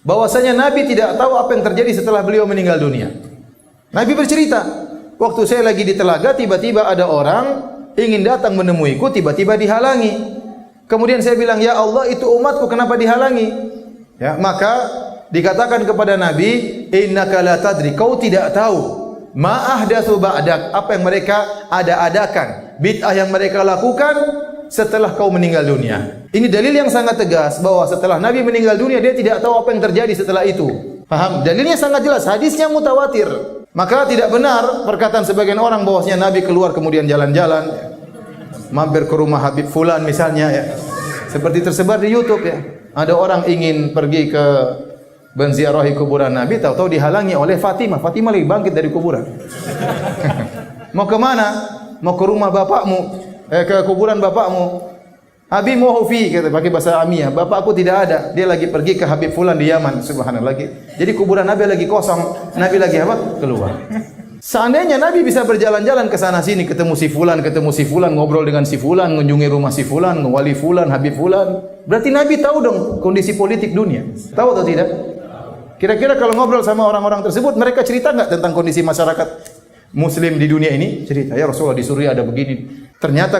bahwasanya Nabi tidak tahu apa yang terjadi setelah beliau meninggal dunia. Nabi bercerita, waktu saya lagi di telaga, tiba-tiba ada orang ingin datang menemuiku, tiba-tiba dihalangi. Kemudian saya bilang, ya Allah, itu umatku, kenapa dihalangi? Ya, maka dikatakan kepada Nabi, innaka la tadri, kau tidak tahu ma ahdatsu ba'dak, apa yang mereka ada-adakan, bid'ah yang mereka lakukan setelah kau meninggal dunia. Ini dalil yang sangat tegas bahwa setelah Nabi meninggal dunia dia tidak tahu apa yang terjadi setelah itu. Paham? Dalilnya sangat jelas, hadisnya mutawatir. Maka tidak benar perkataan sebagian orang bahwasanya Nabi keluar kemudian jalan-jalan, mampir ke rumah Habib Fulan misalnya, ya. Seperti tersebar di YouTube, ya. Ada orang ingin pergi ke menziarahi kuburan Nabi, tahu-tahu dihalangi oleh Fatimah. Fatimah lagi bangkit dari kuburan. Mau ke mana? Mau ke rumah bapakmu, ke kuburan bapakmu. Abi muhufi, kata pakai bahasa Amiyah. Bapakku tidak ada. Dia lagi pergi ke Habib Fulan di Yaman. Subhanallah. Jadi kuburan Nabi lagi kosong. Nabi lagi apa? Keluar. Seandainya Nabi bisa berjalan-jalan ke sana sini, ketemu si Fulan, ngobrol dengan si Fulan, mengunjungi rumah si Fulan, wali Fulan, Habib Fulan, berarti Nabi tahu dong kondisi politik dunia. Tahu atau tidak? Kira-kira kalau ngobrol sama orang-orang tersebut, mereka cerita enggak tentang kondisi masyarakat Muslim di dunia ini? Cerita, ya Rasulullah di Suriah ada begini. Ternyata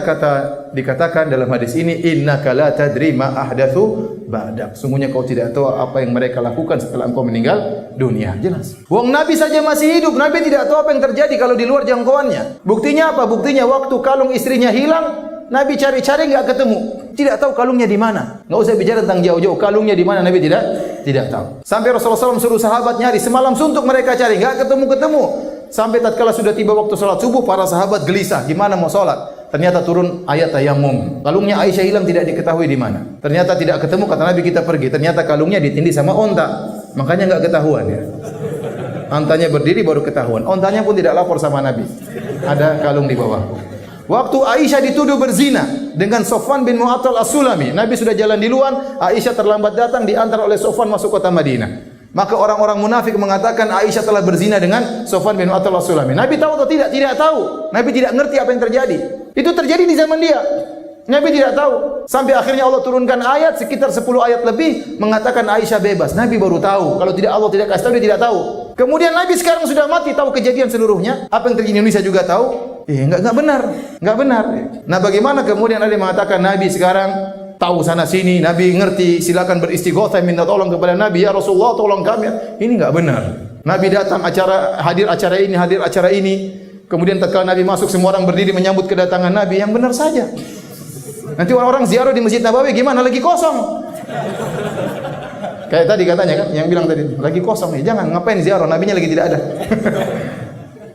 dikatakan dalam hadis ini, innaka la tadri ma ahdatsu ba'dak. Sungguhnya kau tidak tahu apa yang mereka lakukan setelah engkau meninggal dunia. Jelas. Wong Nabi saja masih hidup, Nabi tidak tahu apa yang terjadi kalau di luar jangkauannya. Buktinya apa? Buktinya waktu kalung istrinya hilang, Nabi cari-cari enggak ketemu. Tidak tahu kalungnya di mana. Enggak usah bicara tentang jauh-jauh, kalungnya di mana Nabi tidak tahu. Sampai Rasulullah SAW suruh sahabat nyari, semalam suntuk mereka cari, enggak ketemu-ketemu. Sampai tatkala sudah tiba waktu salat subuh, para sahabat gelisah, gimana mau salat? Ternyata turun ayat tayammum. Kalungnya Aisyah hilang, tidak diketahui di mana. Ternyata tidak ketemu, kata Nabi kita pergi. Ternyata kalungnya ditindih sama onta. Makanya enggak ketahuan, ya. Ontanya berdiri baru ketahuan. Ontanya pun tidak lapor sama Nabi. Ada kalung di bawah. Waktu Aisyah dituduh berzina dengan Sofwan bin Mu'attal As-Sulami, Nabi sudah jalan di luar, Aisyah terlambat datang, diantar oleh Sofwan masuk kota Madinah. Maka orang-orang munafik mengatakan Aisyah telah berzina dengan Sofwan bin Mu'attal As-Sulami. Nabi tahu atau tidak? Tidak tahu. Nabi tidak ngerti apa yang terjadi. Itu terjadi di zaman dia. Nabi tidak tahu. Sampai akhirnya Allah turunkan ayat sekitar 10 ayat lebih mengatakan Aisyah bebas. Nabi baru tahu. Kalau tidak Allah tidak kasih tahu, dia tidak tahu. Kemudian Nabi sekarang sudah mati, tahu kejadian seluruhnya. Apa yang terjadi di Indonesia juga tahu. Enggak benar. Enggak benar. Nah, bagaimana kemudian ada yang mengatakan Nabi sekarang tahu sana sini, Nabi ngerti, silakan beristighotsah minta tolong kepada Nabi, ya Rasulullah tolong kami. Ini enggak benar. Nabi datang hadir acara ini. Kemudian tatkala Nabi masuk, semua orang berdiri menyambut kedatangan Nabi. Yang benar saja. Nanti orang-orang ziarah di Masjid Nabawi gimana? Lagi kosong. Kayak tadi katanya kan, yang bilang tadi lagi kosong. Jangan, ngapain ziarah? Nabinya lagi tidak ada.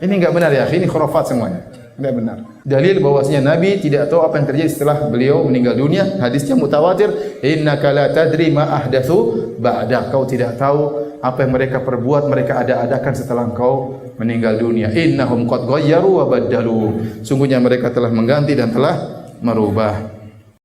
Ini enggak benar ya, ini khurafat semuanya. Tidak benar. Dalil bahwasanya Nabi tidak tahu apa yang terjadi setelah beliau meninggal dunia. Hadisnya mutawatir. Innaka la tadri ma ahdatsu ba'da. Kau tidak tahu apa yang mereka perbuat, mereka ada-adakan setelah engkau meninggal dunia. Innahum qad ghayyaru wa baddalu. Sungguhnya mereka telah mengganti dan telah merubah.